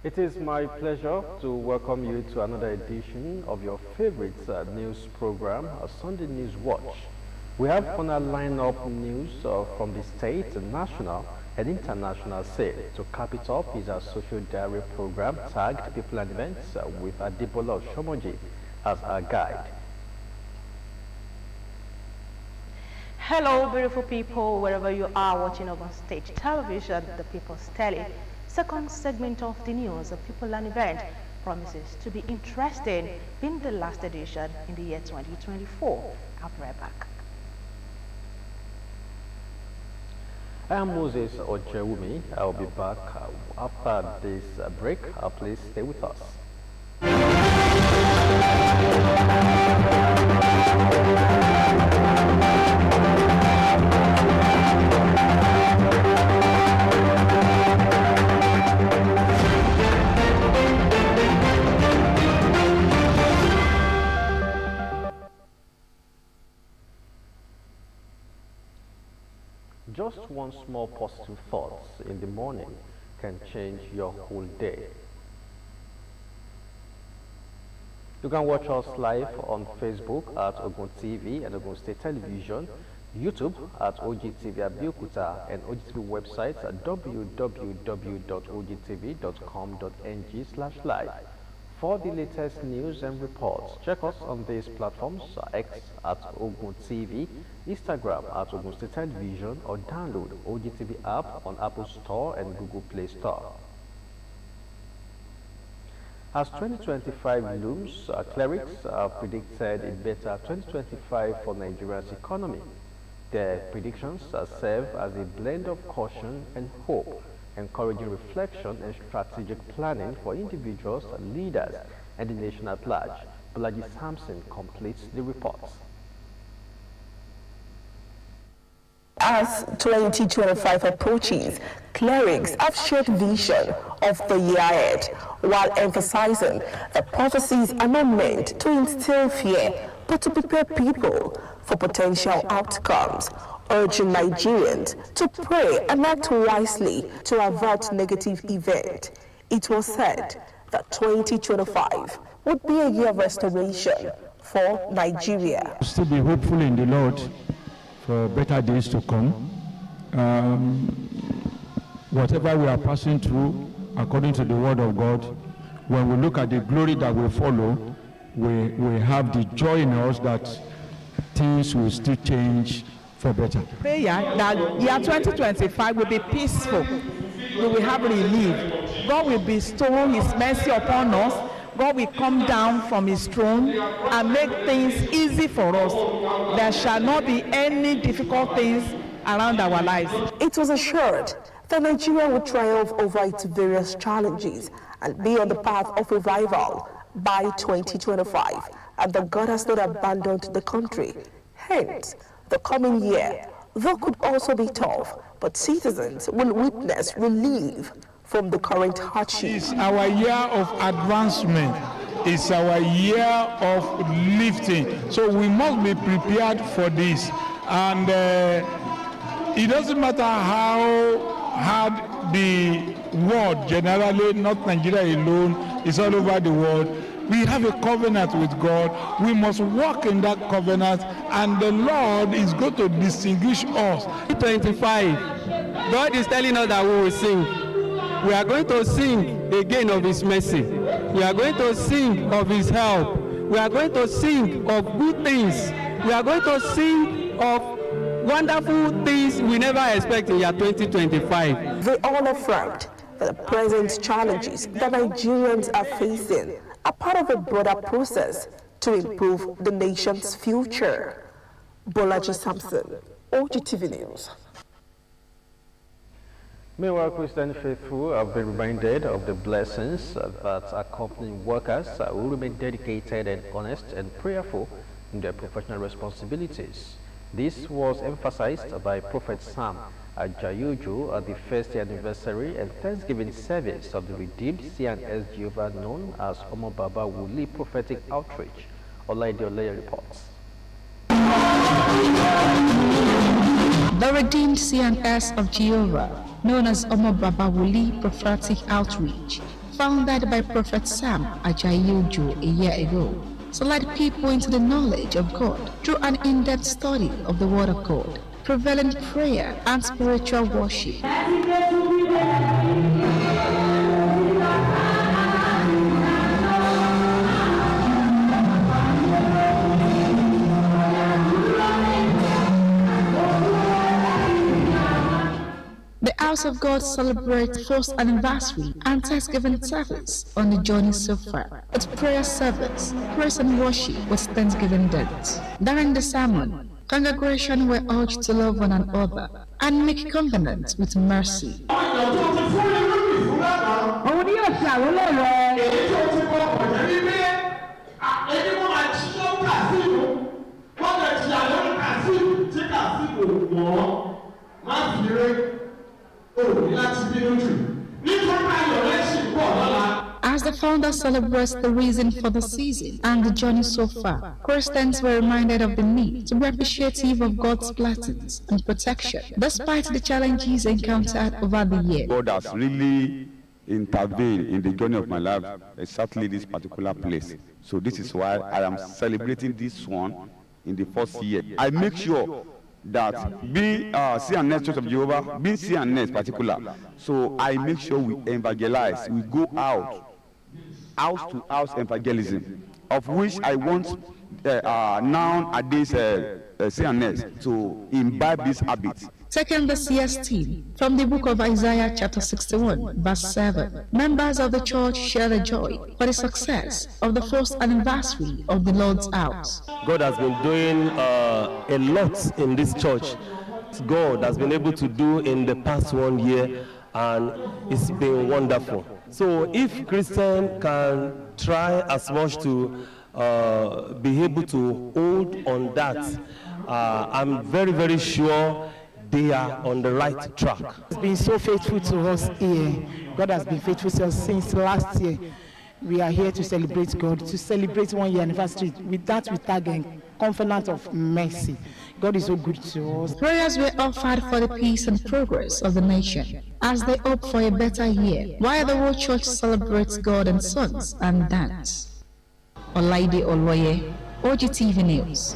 It is my pleasure to welcome you to another edition of your favorite news program, Sunday News Watch. We have on our lineup news from the state, national, and international scene. To cap it off is our social diary program tagged People and Events with Adebola Shomoji as our guide. Hello, beautiful people, wherever you are watching over stage television, the People's Tele. Second segment of the news of People and Event promises to be interesting in the last edition in the year 2024. I'll be right back. I am Moses Ojewumi. I'll be back after this break. Please stay with us. Just one small positive thought in the morning can change your whole day. You can watch us live on Facebook at Ogtv and Ogun State Television, YouTube at Ogtv Abeokuta, and Ogtv website at www.ogtv.com.ng/live. For the latest news and reports, check us on these platforms: X at Ogun TV, Instagram at Ogun State Television, or download Ogtv app on Apple Store and Google Play Store. As 2025 looms, clerics have predicted a better 2025 for Nigeria's economy. Their predictions serve as a blend of caution and hope, encouraging reflection and strategic planning for individuals, leaders, and the nation at large. Balaji Sampson completes the report. As 2025 approaches, clerics have shared vision of the year ahead, while emphasizing that prophecies are not meant to instill fear, but to prepare people for potential outcomes, urging Nigerians to pray and act wisely to avert negative events. It was said that 2025 would be a year of restoration for Nigeria. Still be hopeful in the Lord for better days to come. Whatever we are passing through, according to the word of God, when we look at the glory that we follow, we have the joy in us that things will still change for better. Prayer that year 2025 will be peaceful. We will have relief. God will bestow His mercy upon us. God will come down from His throne and make things easy for us. There shall not be any difficult things around our lives. It was assured that Nigeria would triumph over its various challenges and be on the path of revival by 2025, and that God has not abandoned the country. Hence, the coming year, though could also be tough, but citizens will witness relief from the current hardship. It's our year of advancement. It's our year of lifting. So we must be prepared for this. And it doesn't matter how hard the world, generally, not Nigeria alone, is all over the world. We have a covenant with God. We must walk in that covenant, and the Lord is going to distinguish us. 25, God is telling us that we will sing. We are going to sing again of His mercy. We are going to sing of His help. We are going to sing of good things. We are going to sing of wonderful things we never expect in year 2025. They all affirmed that the present challenges that Nigerians are facing are part of a broader process to improve the nation's future. Bolaji Sampson, Ogtv News. Meanwhile, Christian faithful have been reminded of the blessings that accompany workers who remain dedicated and honest and prayerful in their professional responsibilities. This was emphasized by Prophet Sam Ajayojo at the first anniversary and Thanksgiving service of the Redeemed C&S Jehovah known as Omo Baba Wuli Prophetic Outreach. Olaide Oleye reports. The Redeemed C&S of Jehovah, known as Omo Baba Wuli Prophetic Outreach, founded by Prophet Sam Ajayi-Ojo a year ago to lead people into the knowledge of God through an in-depth study of the Word of God, prevalent prayer and spiritual worship. The House of God celebrates first anniversary and Thanksgiving service on the journey so far. It's prayer service, praise and worship with Thanksgiving dance. During the sermon, congregation were urged to love one another and make covenants with mercy. As the founder celebrates the reason for the season and the journey so far, Christians were reminded of the need to be appreciative of God's blessings and protection, despite the challenges encountered over the year. God has really intervened in the journey of my life, exactly this particular place. So this is why I am celebrating this one in the first year. I make sure that being CNS Church of Jehovah, being CNS particular, so I make sure we evangelize, we go out, house to house evangelism, of which I want nowadays CNS to imbibe this habit. Taking the CS team from the book of Isaiah chapter 61 verse 7, members of the church share the joy for the success of the first anniversary of the Lord's house. God has been doing a lot in this church. God has been able to do in the past 1 year, and it's been wonderful. So if Christians can try as much to be able to hold on that, I'm very, very sure they are on the right track. He's been so faithful to us here. God has been faithful to us since last year. We are here to celebrate God, to celebrate 1 year anniversary. With that, we tag a covenant of mercy. God is so good to us. Prayers were offered for the peace and progress of the nation as they hope for a better year, while the whole church celebrates God and songs and dance. Olaide Oloye, Ogtv News.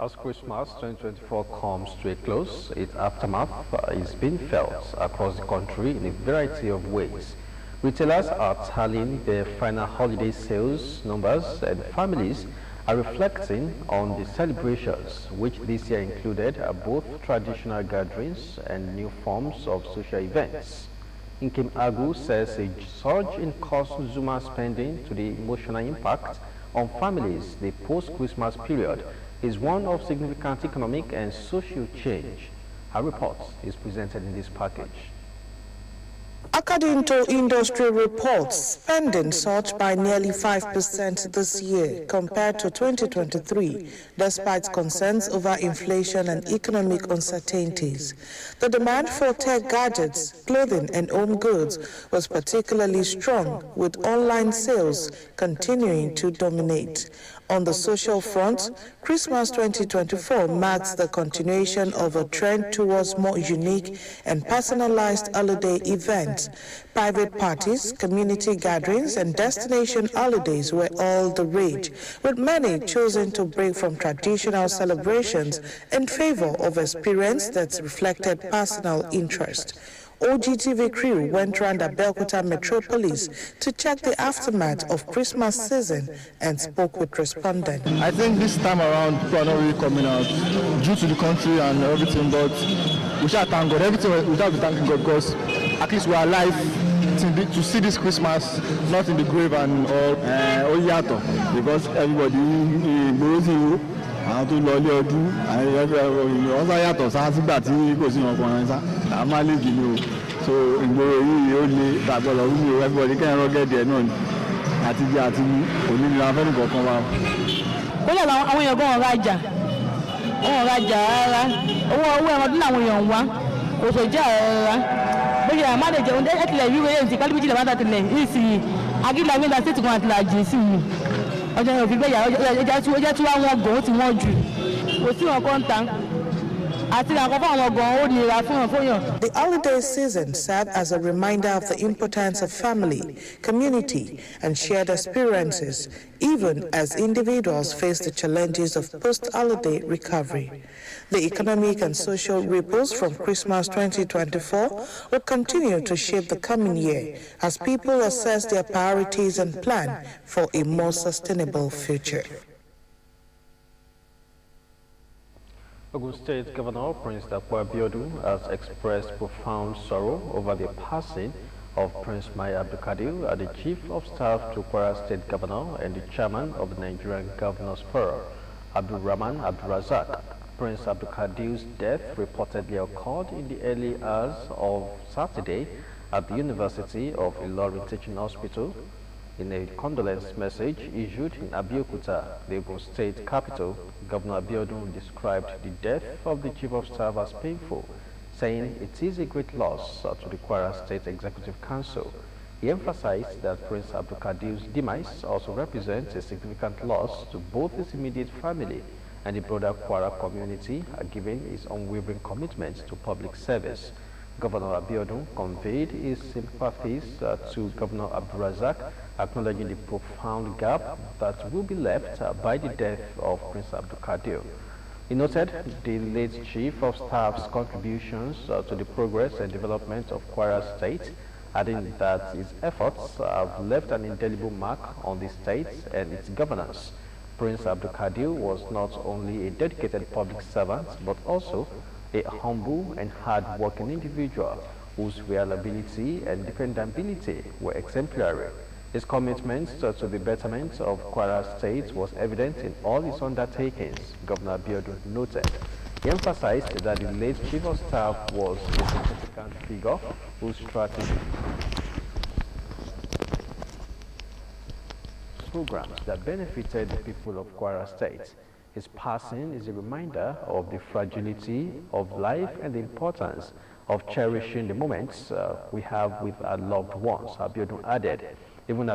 As Christmas 2024 comes to a close, its aftermath is being felt across the country in a variety of ways. Retailers are tallying their final holiday sales numbers, and families are reflecting on the celebrations, which this year included both traditional gatherings and new forms of social events. Nkem Agu says a surge in consumer spending to the emotional impact on families the post-Christmas period is one of significant economic and social change. Her report is presented in this package. According to industry reports, spending surged by nearly 5% this year compared to 2023, despite concerns over inflation and economic uncertainties. The demand for tech gadgets, clothing and home goods was particularly strong, with online sales continuing to dominate. On the social front, Christmas 2024 marks the continuation of a trend towards more unique and personalized holiday events. Private parties, community gatherings, and destination holidays were all the rage, with many choosing to break from traditional celebrations in favor of experience that reflected personal interest. Ogtv crew went around Abeokuta metropolis to check the aftermath of Christmas season and spoke with respondents. I think this time around people are not really coming out due to the country and everything, but we shall thank God. Everything we shall be thanking God because at least we are alive to see this Christmas, not in the grave and all. Because everybody knows you. Àwọn tó lọ ilé ọdún wọ́n sá yàtọ̀ sá sígbà tí kò sí ọkùnrin sá àmà lè jì ní o so ìgboro yìí ó lé dàgbọ́lọ̀ wúmi o everybody kẹ́rin rọ́gẹ́dì ẹ̀ náà ni àti jẹ́ àti mú onílera fẹ́ni kọ̀ọ̀kan wa. ó lọ àwọn èèyàn gan ọ̀rajà rárá owó ẹran ọdún làwọn èèyàn wá kò sọ jẹ́ rárá bóyá àmà lè jẹun ẹ̀kìlẹ̀ ìwé yẹn ti pálí méjìlá bá tàtìlẹ̀ yìí sì agídí àgbẹ̀dá stéètì kan àtìlájì sí yìí ọjọ́ yẹn òfin gbẹ̀yà ọjà tí wọ́n gùn ó ti wọ́n jù kò sí wọn kọ́ ń ta The holiday season served as a reminder of the importance of family, community, and shared experiences, even as individuals face the challenges of post-holiday recovery. The economic and social ripples from Christmas 2024 will continue to shape the coming year as people assess their priorities and plan for a more sustainable future. Ogun State Governor Prince Abeokuta has expressed profound sorrow over the passing of Prince Abeokuta, the Chief of Staff to Kwara State Governor and the Chairman of the Nigerian Governors Forum, Abdulrahman Abdulrazak. Prince Abeokuta's death reportedly occurred in the early hours of Saturday at the University of Ilorin Teaching Hospital. In a condolence message issued in Abeokuta, the Ogun State capital, Governor Abeokuta described the death of the Chief of Staff as painful, saying it is a great loss to the Kwara State Executive Council. He emphasized that Prince Abeokuta's demise also represents a significant loss to both his immediate family and the broader Kwara community, given his unwavering commitment to public service. Governor Abeokuta conveyed his sympathies to Governor Abdulrazak, acknowledging the profound gap that will be left by the death of Prince Abeokuta. He noted the late Chief of Staff's contributions to the progress and development of Kwara State, adding that his efforts have left an indelible mark on the state and its governance. Prince Abeokuta was not only a dedicated public servant, but also a humble and hard-working individual whose reliability and dependability were exemplary. His commitment to the betterment of Kwara State was evident in all his undertakings, Governor Abeokuta noted. He emphasized that the late Chief of Staff was a significant figure whose strategy programs that benefited the people of Kwara State. His passing is a reminder of the fragility of life and the importance of cherishing the moments we have with our loved ones, Abeokuta added. Even